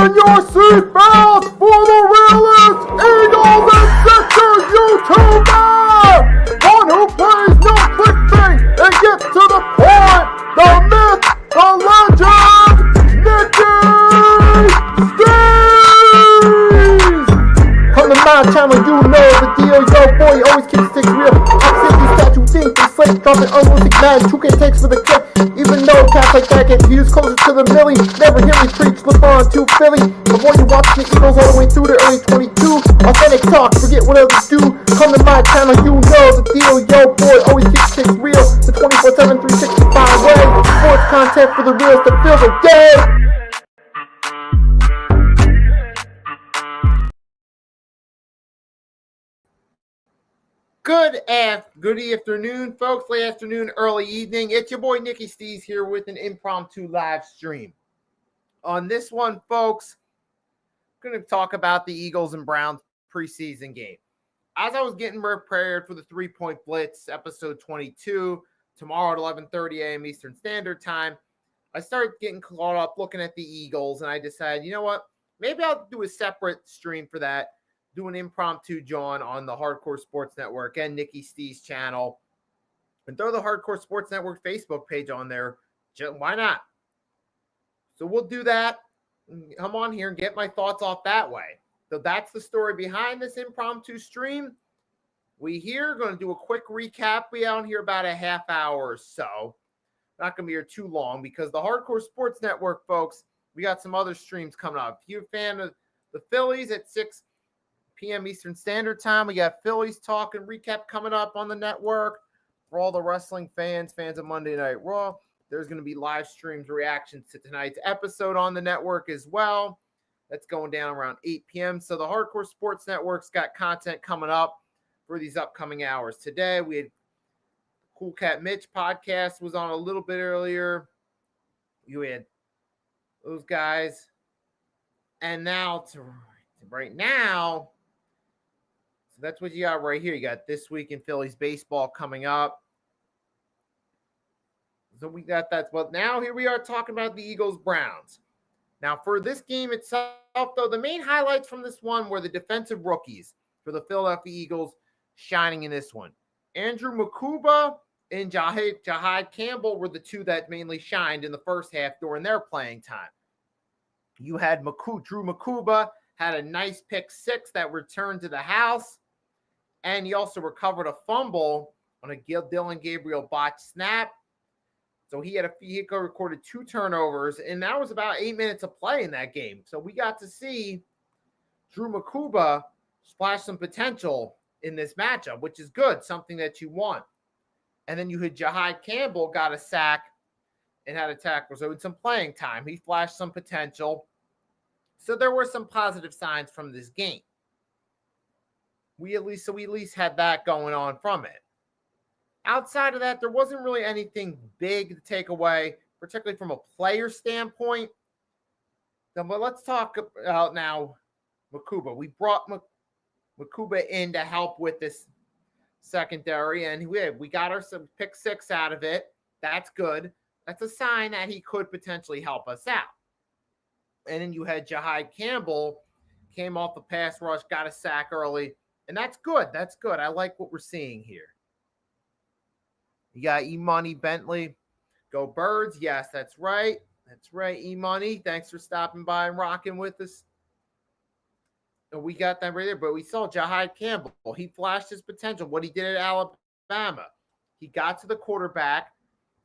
Fasten your seatbelts for the realest Eagles and Sixers YouTuber! One who plays no clickbait and gets to the point! The myth, the legend, Nicky Stees! On the My Channel, you know the deal. Yo, boy, always keeps things real. I'm simply statue think they slate, dropping unrealistic mad 2K takes for the kick. Even though cats like that get views closer to the millie, never hear me preach, flip on to Philly. Avoid you watching the Eagles all the way through to early 22. Authentic talk, forget what others do. Come to my channel, you know the deal. Yo, boy, always keeps things real. The 24/7, 365 way. Sports content for the reals that feel the day. Good afternoon, folks. Late afternoon, early evening. It's your boy Nicky Stees here with an impromptu live stream. On this one, folks, I'm going to talk about the Eagles and Browns preseason game. As I was getting prepared for the 3-Point Blitz, episode 22, tomorrow at 11:30 a.m. Eastern Standard Time, I started getting caught up looking at the Eagles, and I decided, you know what? Maybe I'll do a separate stream for that. Do an impromptu John on the Hardcore Sports Network and Nicky Stees channel, and throw the Hardcore Sports Network Facebook page on there. Why not? So we'll do that. Come on here and get my thoughts off that way. So that's the story behind this impromptu stream. We here are going to do a quick recap. We out here about a half hour or so. Not going to be here too long because the Hardcore Sports Network, folks, we got some other streams coming up. If you're a fan of the Phillies at 6 p.m. Eastern Standard Time, we got Phillies Talk and Recap coming up on the network. For all the wrestling fans of Monday Night Raw, there's going to be live streams, reactions to tonight's episode on the network as well. That's going down around 8 p.m. So the Hardcore Sports Network's got content coming up for these upcoming hours. Today, we had Cool Cat Mitch podcast was on a little bit earlier. You had those guys. And now, to right now, so that's what you got right here. You got This Week in Phillies Baseball coming up. So we got that. But now here we are talking about the Eagles-Browns. Now for this game itself, though, the main highlights from this one were the defensive rookies for the Philadelphia Eagles shining in this one. Andrew Mukuba and Jahid Campbell were the two that mainly shined in the first half during their playing time. You had Drew Mukuba had a nice pick six that returned to the house. And he also recovered a fumble on a Dylan Gabriel botched snap. So he recorded 2 turnovers, and that was about 8 minutes of play in that game. So we got to see Drew Mukuba splash some potential in this matchup, which is good, something that you want. And then you had Jahid Campbell got a sack and had a tackle. So in some playing time, he flashed some potential. So there were some positive signs from this game. We at least had that going on from it. Outside of that, there wasn't really anything big to take away, particularly from a player standpoint. But let's talk about now Mukuba. We brought Mukuba in to help with this secondary, and we got our some pick six out of it. That's good. That's a sign that he could potentially help us out. And then you had Jahid Campbell, came off the pass rush, got a sack early. And that's good. That's good. I like what we're seeing here. You got E-Money Bentley. Go Birds. Yes, that's right. That's right, E-Money. Thanks for stopping by and rocking with us. And we got that right there. But we saw Jahid Campbell. He flashed his potential. What he did at Alabama. He got to the quarterback,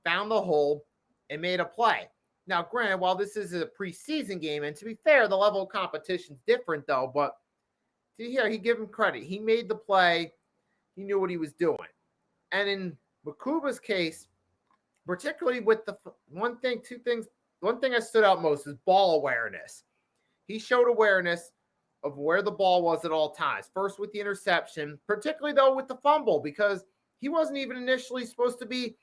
found the hole, and made a play. Now, granted, while this is a preseason game, and to be fair, the level of competition is different, though, but here, he give him credit. He made the play. He knew what he was doing. And in Mukuba's case, particularly with the one thing that stood out most is ball awareness. He showed awareness of where the ball was at all times. First with the interception, particularly, though, with the fumble, because he wasn't even initially supposed to be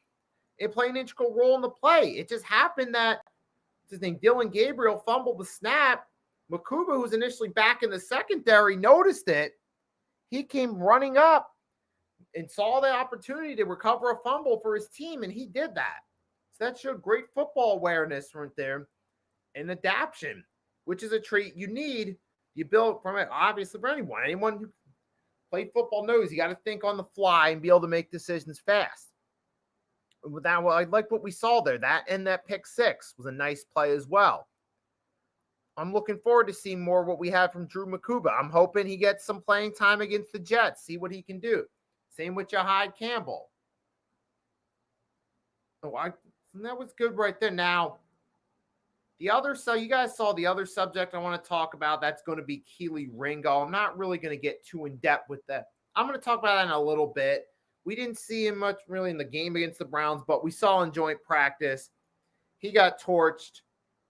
playing an integral role in the play. It just happened that his name, Dylan Gabriel, fumbled the snap. Mukuba, who's initially back in the secondary, noticed it. He came running up and saw the opportunity to recover a fumble for his team, and he did that. So that showed great football awareness right there and adaptation. which is a trait you need. You build from it, obviously, for anyone. Anyone who played football knows you got to think on the fly and be able to make decisions fast. With that, well, I like what we saw there. That and that pick six was a nice play as well. I'm looking forward to seeing more what we have from Drew Mukuba. I'm hoping he gets some playing time against the Jets, see what he can do. Same with Jahai Campbell. That was good right there. Now, so you guys saw the other subject I want to talk about. That's going to be Kelee Ringo. I'm not really going to get too in depth with that. I'm going to talk about that in a little bit. We didn't see him much really in the game against the Browns, but we saw in joint practice. He got torched.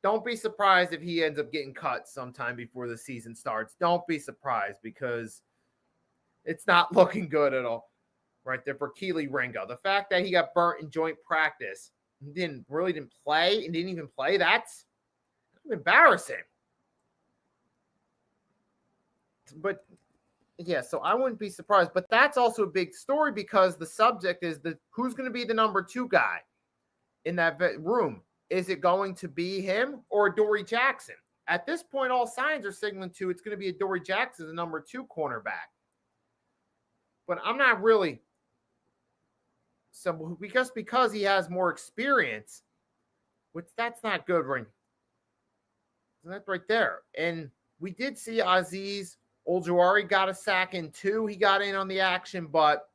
Don't be surprised if he ends up getting cut sometime before the season starts. Don't be surprised because it's not looking good at all right there for Kelee Ringo. The fact that he got burnt in joint practice and didn't play and didn't even play, that's embarrassing. But yeah, so I wouldn't be surprised. But that's also a big story because the subject is who's going to be the number 2 guy in that room. Is it going to be him or Dory Jackson? At this point, all signs are signaling to it's going to be a Dory Jackson, the number 2 cornerback. But I'm not really. So because he has more experience, which that's not good, Ring. So that's right there. And we did see Azeez Ojulari got a sack in 2. He got in on the action, but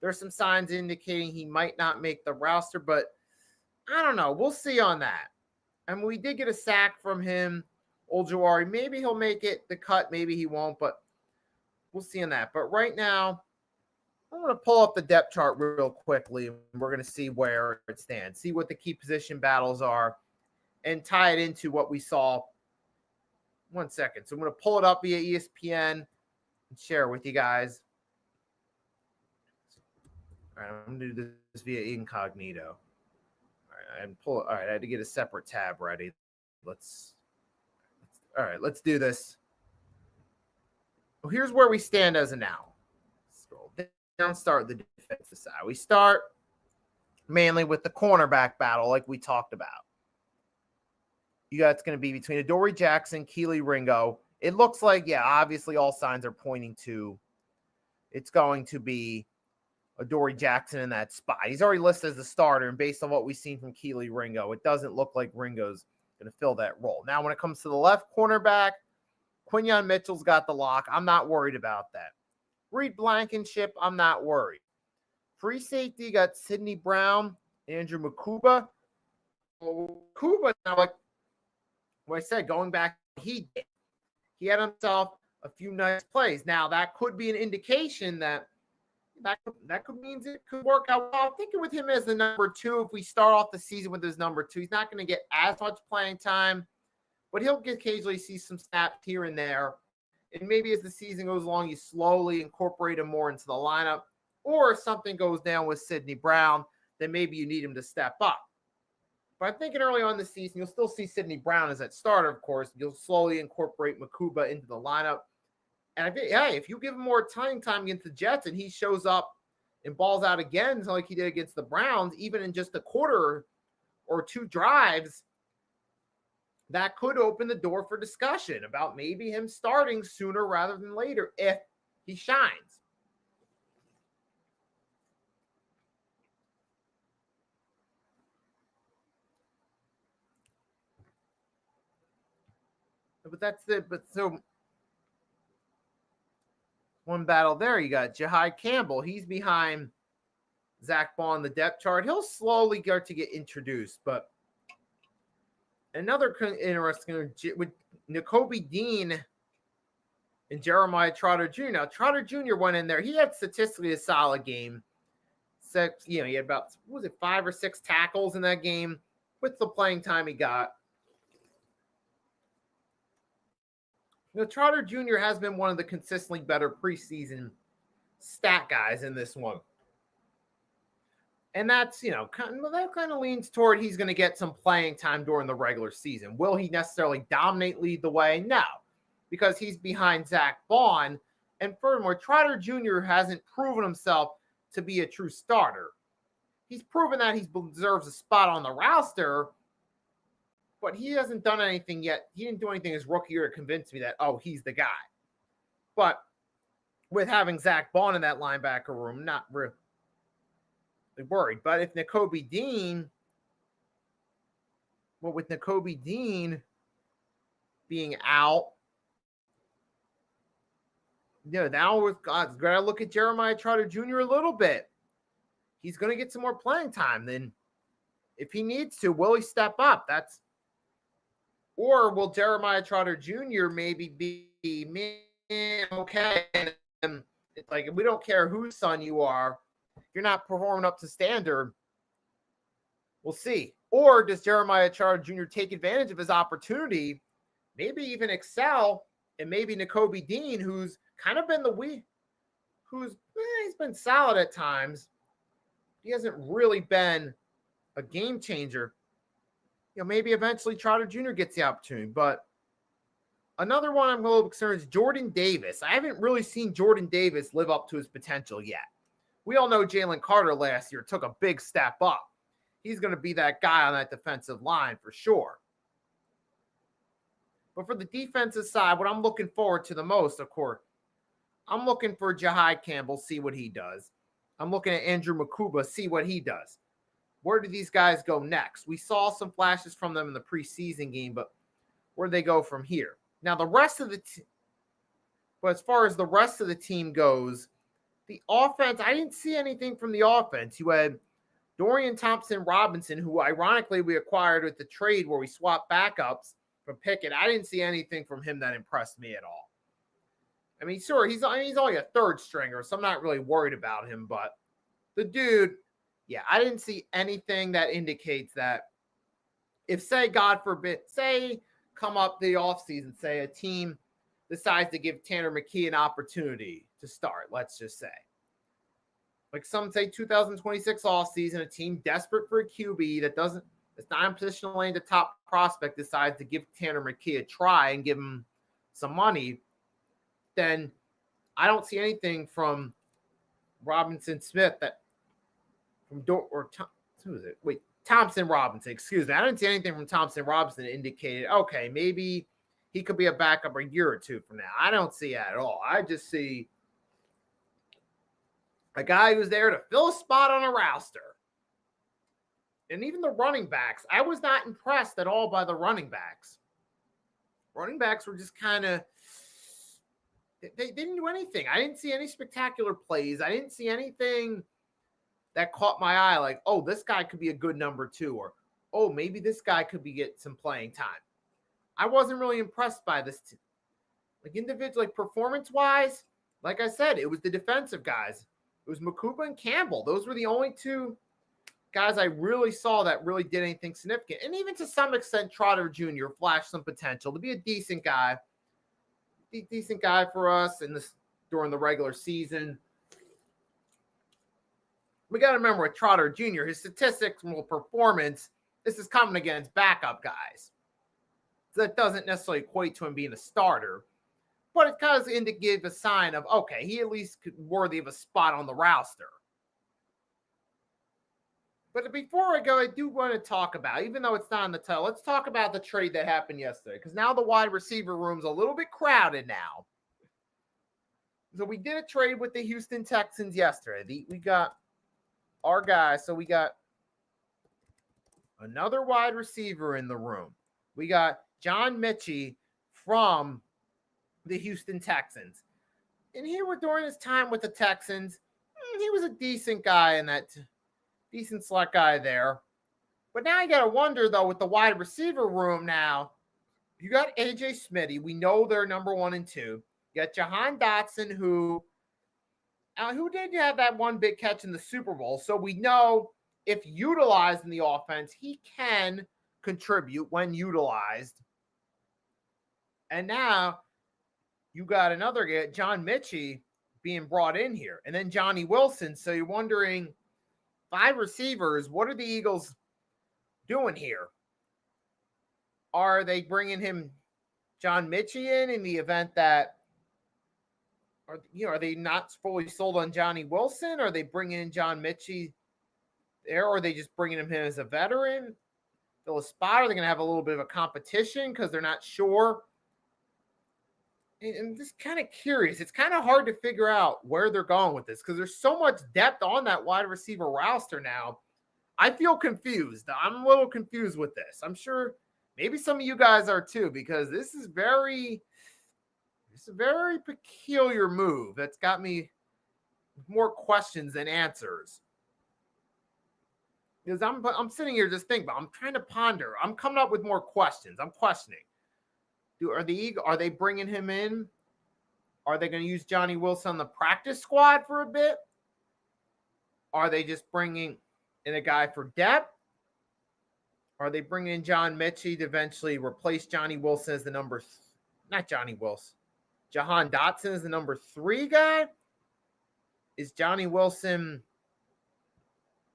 there's some signs indicating he might not make the roster, but I don't know. We'll see on that. And we did get a sack from him, Ojulari. Maybe he'll make it the cut. Maybe he won't, but we'll see on that. But right now, I'm going to pull up the depth chart real quickly. And we're going to see where it stands, see what the key position battles are, and tie it into what we saw. 1 second. So I'm going to pull it up via ESPN and share it with you guys. All right, I'm going to do this via incognito. All right, I had to get a separate tab ready. Let's do this. Well, here's where we stand as of now. Scroll down, start the defensive side. We start mainly with the cornerback battle, like we talked about. You got it's going to be between Adoree Jackson, Kelee Ringo. It looks like, yeah, obviously all signs are pointing to it's going to be Adoree Jackson in that spot. He's already listed as the starter, and based on what we've seen from Kelee Ringo, it doesn't look like Ringo's going to fill that role. Now, when it comes to the left cornerback, Quinyon Mitchell's got the lock. I'm not worried about that. Reed Blankenship, I'm not worried. Free safety, got Sidney Brown, Andrew Mukuba. Mukuba, now, like what I said, going back, he had himself a few nice plays. Now, that could be an indication that could mean it could work out well. I'm thinking with him as the number 2, if we start off the season with his number 2, he's not going to get as much playing time, but he'll occasionally see some snaps here and there. And maybe as the season goes along, you slowly incorporate him more into the lineup. Or if something goes down with Sidney Brown, then maybe you need him to step up. But I'm thinking early on in the season, you'll still see Sidney Brown as that starter, of course. You'll slowly incorporate Mukuba into the lineup. And if you give him more time against the Jets and he shows up and balls out again like he did against the Browns, even in just a quarter or 2 drives, that could open the door for discussion about maybe him starting sooner rather than later if he shines. But that's it. But so one battle there, you got Jahai Campbell. He's behind Zach Bond, the depth chart. He'll slowly start to get introduced. But another interesting with Nakobe Dean and Jeremiah Trotter Jr. Now, Trotter Jr. went in there. He had statistically a solid game. He had about, 5 or 6 tackles in that game with the playing time he got. Trotter Jr. has been one of the consistently better preseason stat guys in this one. And that's, that kind of leans toward he's going to get some playing time during the regular season. Will he necessarily dominate, lead the way? No, because he's behind Zach Bond. And furthermore, Trotter Jr. hasn't proven himself to be a true starter. He's proven that he deserves a spot on the roster, but he hasn't done anything yet. He didn't do anything his rookie year to convince me that, oh, he's the guy. But with having Zach Bond in that linebacker room, not really worried. But if Nakobe Dean, with Nakobe Dean being out, now we've got to look at Jeremiah Trotter Jr. a little bit. He's going to get some more playing time. Then, if he needs to, will he step up? Or will Jeremiah Trotter Jr. maybe be, man, okay, and it's like, we don't care whose son you are. If you're not performing up to standard, we'll see. Or does Jeremiah Trotter Jr. take advantage of his opportunity, maybe even excel, and maybe Nakobe Dean, who's kind of been he's been solid at times. He hasn't really been a game changer. Maybe eventually Trotter Jr. gets the opportunity. But another one I'm a little concerned is Jordan Davis. I haven't really seen Jordan Davis live up to his potential yet. We all know Jalen Carter last year took a big step up. He's going to be that guy on that defensive line for sure. But for the defensive side, what I'm looking forward to the most, of course, I'm looking for Jahai Campbell, see what he does. I'm looking at Andrew Mukuba, see what he does. Where do these guys go next? We saw some flashes from them in the preseason game, but where do they go from here? Now, the rest of the team, but as far as the rest of the team goes, the offense, I didn't see anything from the offense. You had Dorian Thompson-Robinson, who ironically we acquired with the trade where we swapped backups from Pickett. I didn't see anything from him that impressed me at all. I mean, sure, he's only a third stringer, so I'm not really worried about him. But the dude, yeah, I didn't see anything that indicates that if, say, God forbid, say, come up the offseason, say a team decides to give Tanner McKee an opportunity to start, let's just say. Like some say 2026 offseason, a team desperate for a QB that's not in position to land the top prospect decides to give Tanner McKee a try and give him some money, then I don't see anything from Robinson Smith Thompson Robinson, excuse me. I didn't see anything from Thompson Robinson that indicated, okay, maybe he could be a backup a year or two from now. I don't see that at all. I just see a guy who's there to fill a spot on a roster. And even the running backs, I was not impressed at all by the running backs. Running backs were just kind of, they didn't do anything. I didn't see any spectacular plays. I didn't see anything that caught my eye like, oh, this guy could be a good number 2, or, oh, maybe this guy could get some playing time. I wasn't really impressed by this. Like individual, like performance-wise, like I said, it was the defensive guys. It was Mukuba and Campbell. Those were the only two guys I really saw that really did anything significant. And even to some extent, Trotter Jr. flashed some potential to be a decent guy for us during the regular season. We got to remember with Trotter Jr., his statistical performance, this is coming against backup guys. So that doesn't necessarily equate to him being a starter, but it does give a sign of, okay, he at least could worthy of a spot on the roster. But before I go, I do want to talk about, even though it's not on the title, let's talk about the trade that happened yesterday, because now the wide receiver room's a little bit crowded now. So we did a trade with the Houston Texans yesterday. We got our guy, so we got another wide receiver in the room. We got John Mechie from the Houston Texans. And here during his time with the Texans, he was a decent guy in that decent slot guy there. But now you got to wonder, though, with the wide receiver room now, you got A.J. Smitty. We know they're number 1 and 2. You got Jahan Dotson, who did have that one big catch in the Super Bowl. So we know if utilized in the offense, he can contribute when utilized. And now you got another guy, John Mechie, being brought in here. And then Johnny Wilson. So you're wondering, 5 receivers, what are the Eagles doing here? Are they bringing him, John Mechie, in the event that, are they not fully sold on Johnny Wilson? Are they bringing in John Mechie there? Or are they just bringing him as a veteran? fill a spot? Are they going to have a little bit of a competition because they're not sure? And I'm just kind of curious. It's kind of hard to figure out where they're going with this because there's so much depth on that wide receiver roster now. I feel confused. I'm a little confused with this. I'm sure maybe some of you guys are too, because this is a very peculiar move that's got me more questions than answers. Because I'm sitting here just thinking, I'm trying to ponder. I'm coming up with more questions. I'm questioning. Are they bringing him in? Are they going to use Johnny Wilson on the practice squad for a bit? Are they just bringing in a guy for depth? Are they bringing in John Mechie to eventually replace Johnny Wilson as the not Johnny Wilson, Jahan Dotson is the number 3 guy? Is Johnny Wilson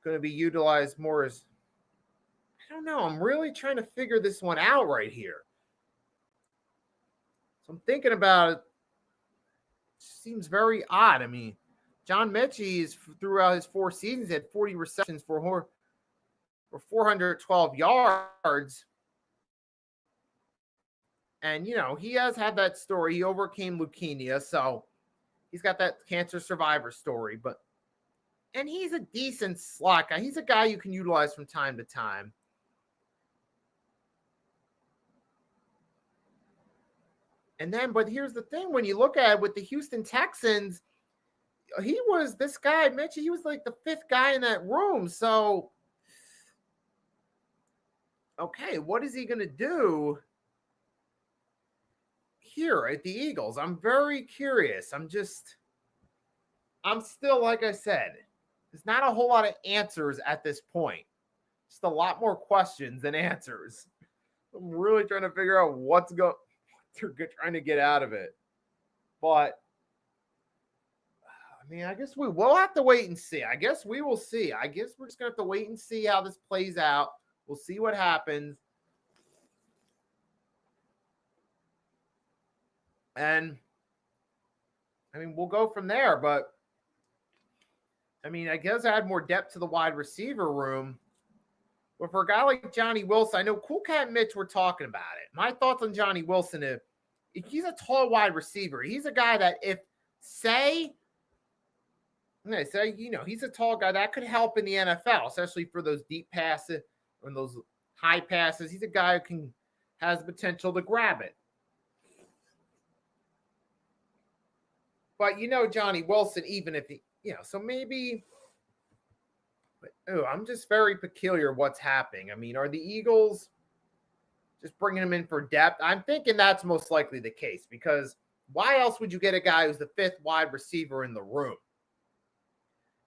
going to be utilized more as, I don't know. I'm really trying to figure this one out right here. So I'm thinking about it. Seems very odd. I mean, John Mechie is throughout his 4 seasons had 40 receptions for 412 yards. And, he has had that story. He overcame leukemia, so he's got that cancer survivor story. And he's a decent slot guy. He's a guy you can utilize from time to time. But here's the thing. When you look at it with the Houston Texans, this guy, Mitchie, he was like the 5th guy in that room. So, okay, what is he going to do here at the Eagles? I'm very curious. I'm still, like I said, there's not a whole lot of answers at this point. Just a lot more questions than answers. I'm really trying to figure out what they're trying to get out of it. But, I mean, I guess we will have to wait and see. I guess we will see. I guess we're just going to have to wait and see how this plays out. We'll see what happens. And, I mean, we'll go from there. But, I mean, I guess add more depth to the wide receiver room. But for a guy like Johnny Wilson, I know Cool Cat and Mitch were talking about it. My thoughts on Johnny Wilson is he's a tall wide receiver. He's a guy that he's a tall guy that could help in the NFL, especially for those deep passes or those high passes. He's a guy who has the potential to grab it. But Johnny Wilson, even if so maybe. I'm just very peculiar what's happening. I mean, are the Eagles just bringing him in for depth? I'm thinking that's most likely the case, because why else would you get a guy who's the 5th wide receiver in the room?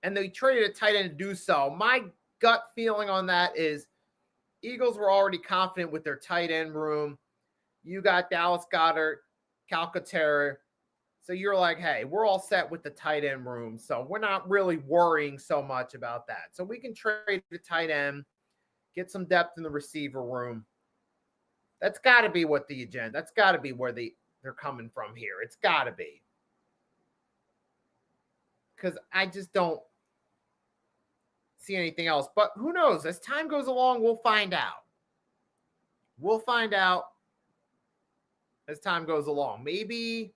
And they traded a tight end to do so. My gut feeling on that is Eagles were already confident with their tight end room. You got Dallas Goedert, Calcaterra. So you're like, hey, we're all set with the tight end room. So we're not really worrying so much about that. So we can trade the tight end, get some depth in the receiver room. That's got to be what the agenda. That's got to be where they're coming from here. It's got to be. Because I just don't see anything else. But who knows? As time goes along, we'll find out. We'll find out as time goes along. Maybe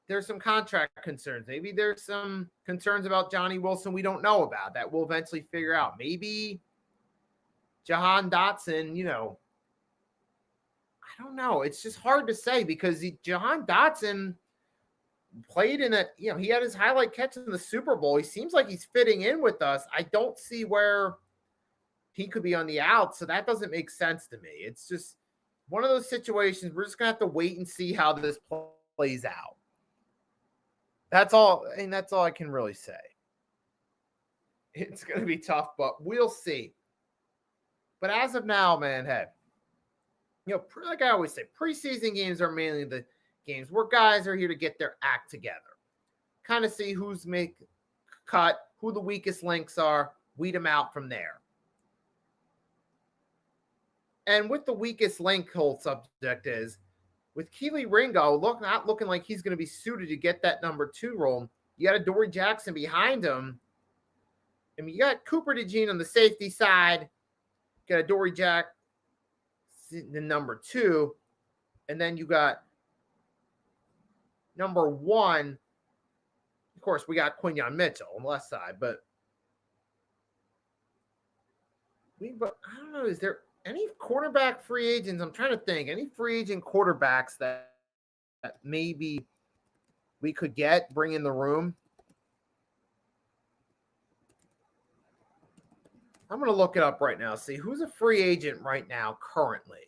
there's some contract concerns. Maybe there's some concerns about Johnny Wilson we don't know about that we'll eventually figure out. Maybe Jahan Dotson, I don't know. It's just hard to say because Jahan Dotson played in he had his highlight catch in the Super Bowl. He seems like he's fitting in with us. I don't see where he could be on the out, so that doesn't make sense to me. It's just one of those situations. We're just going to have to wait and see how this plays out. That's all, and that's all I can really say. It's going to be tough, but we'll see. But as of now, man, hey, like I always say, preseason games are mainly the games where guys are here to get their act together. Kind of see who's cut, who the weakest links are, weed them out from there. And with the weakest link whole subject is, with Kelee Ringo not looking like he's going to be suited to get that number 2 role, you got a Dory Jackson behind him. I mean, you got Cooper DeJean on the safety side. Got a Dory Jack the number 2. And then you got number 1. Of course, we got Quinyon Mitchell on the left side, but I don't know. Is there any quarterback free agents? I'm trying to think. Any free agent quarterbacks that maybe we could bring in the room? I'm going to look it up right now. See who's a free agent right now currently.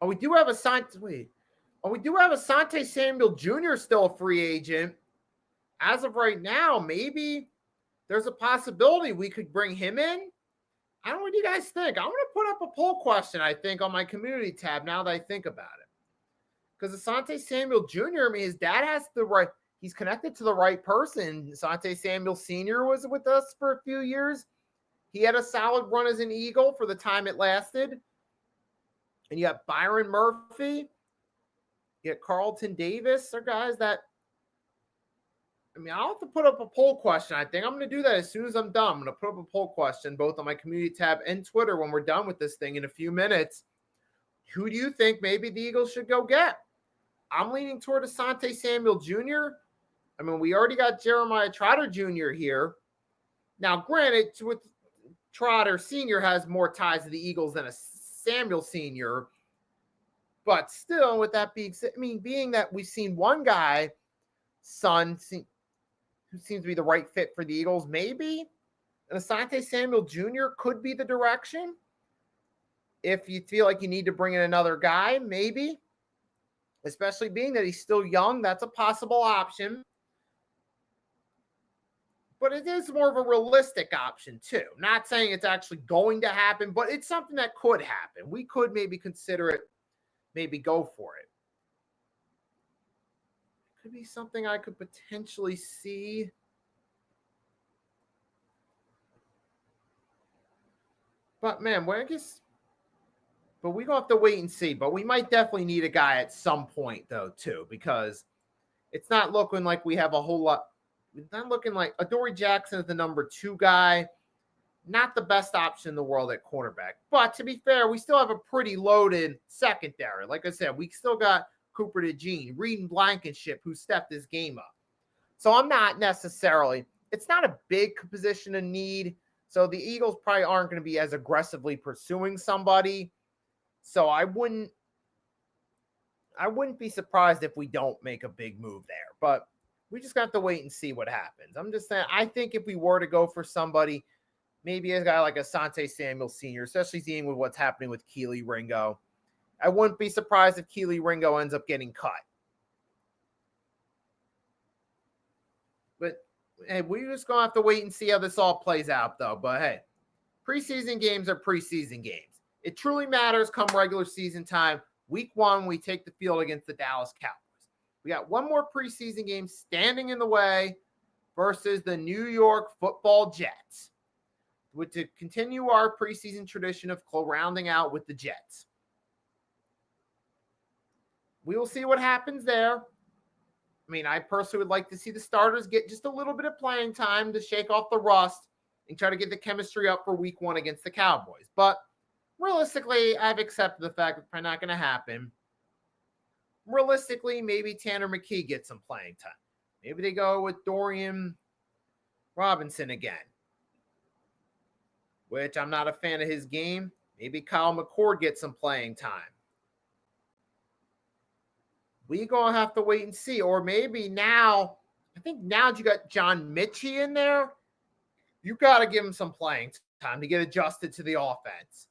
Oh, we do have Asante Samuel Jr. still a free agent. As of right now, maybe there's a possibility we could bring him in. I don't know what you guys think. I'm going to put up a poll question, I think, on my community tab now that I think about it. Because Asante Samuel Jr., I mean, his dad has the right, he's connected to the right person. Asante Samuel Sr. was with us for a few years. He had a solid run as an Eagle for the time it lasted. And you got Byron Murphy. You got Carlton Davis. They're guys that, I mean, I'll have to put up a poll question. I think I'm going to do that as soon as I'm done. I'm going to put up a poll question both on my community tab and Twitter when we're done with this thing in a few minutes. Who do you think maybe the Eagles should go get? I'm leaning toward Asante Samuel Jr. I mean, we already got Jeremiah Trotter Jr. here. Now, granted, with Trotter Sr. has more ties to the Eagles than a Samuel Sr., but still, with that being said, I mean, being that we've seen one guy, son, who seems to be the right fit for the Eagles, maybe an Asante Samuel Jr. could be the direction. If you feel like you need to bring in another guy, maybe, especially being that he's still young, that's a possible option. But it is more of a realistic option too. Not saying it's actually going to happen, but it's something that could happen. We could maybe consider it, maybe go for it. Could be something I could potentially see. But man, we're going to have to wait and see. But we might definitely need a guy at some point though too, because it's not looking like we have a whole lot. It's not looking like Adoree Jackson is the number 2 guy. Not the best option in the world at cornerback. But to be fair, we still have a pretty loaded secondary. Like I said, we still got Cooper DeJean, Reed Blankenship, who stepped his game up. So I'm not necessarily, it's not a big position of need. So the Eagles probably aren't going to be as aggressively pursuing somebody. So I wouldn't be surprised if we don't make a big move there. But we just got to wait and see what happens. I'm just saying, I think if we were to go for somebody, maybe a guy like Asante Samuel Sr., especially seeing with what's happening with Kelee Ringo, I wouldn't be surprised if Kelee Ringo ends up getting cut. But hey, we're just going to have to wait and see how this all plays out, though. But hey, preseason games are preseason games. It truly matters come regular season time. Week 1, we take the field against the Dallas Cowboys. We got one more preseason game standing in the way versus the New York Football Jets, to continue our preseason tradition of rounding out with the Jets. We will see what happens there. I mean, I personally would like to see the starters get just a little bit of playing time to shake off the rust and try to get the chemistry up for week 1 against the Cowboys. But realistically, I've accepted the fact it's probably not going to happen. Realistically, maybe Tanner McKee gets some playing time. Maybe they go with Dorian Robinson again, which I'm not a fan of his game. Maybe Kyle McCord gets some playing time. We're going to have to wait and see. Or maybe now, I think now that you got John Mitchie in there, you got to give him some playing time to get adjusted to the offense.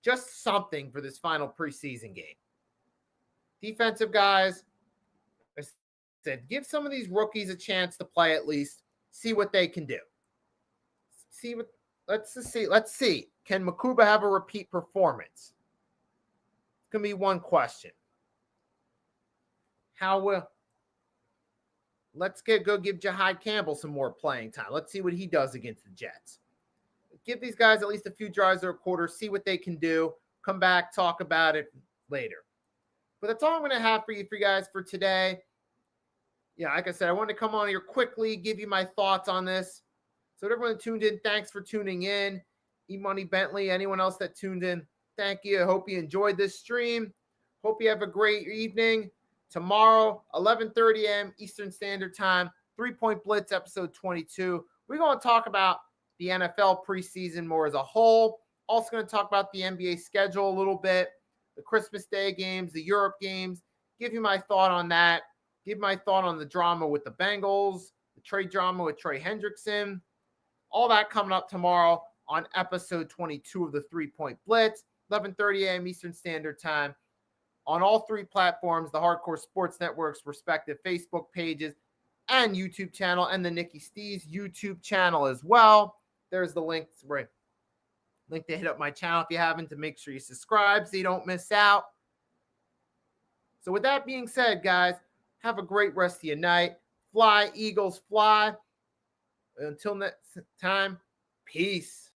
Just something for this final preseason game. Defensive guys, I said, give some of these rookies a chance to play at least. See what they can do. Let's see. Can Mukuba have a repeat performance? It's going to be one question. Let's go give Jahai Campbell some more playing time. Let's see what he does against the Jets. Give these guys at least a few drives or a quarter, see what they can do. Come back, talk about it later. But that's all I'm going to have for you guys for today. Yeah, like I said, I wanted to come on here quickly, give you my thoughts on this. So everyone tuned in, thanks for tuning in. E-Money Bentley, anyone else that tuned in, thank you. I hope you enjoyed this stream. Hope you have a great evening. Tomorrow, 11:30 a.m. Eastern Standard Time, 3-Point Blitz, episode 22. We're going to talk about the NFL preseason more as a whole. Also going to talk about the NBA schedule a little bit, the Christmas Day games, the Europe games, give you my thought on that, give my thought on the drama with the Bengals, the trade drama with Trey Hendrickson, all that coming up tomorrow on episode 22 of the 3-Point Blitz, 11:30 a.m. Eastern Standard Time, on all 3 platforms, the Hardcore Sports Network's respective Facebook pages and YouTube channel, and the Nikki Stees YouTube channel as well. There's the link to hit up my channel if you haven't, to make sure you subscribe so you don't miss out. So with that being said, guys, have a great rest of your night. Fly, Eagles, fly. Until next time, peace.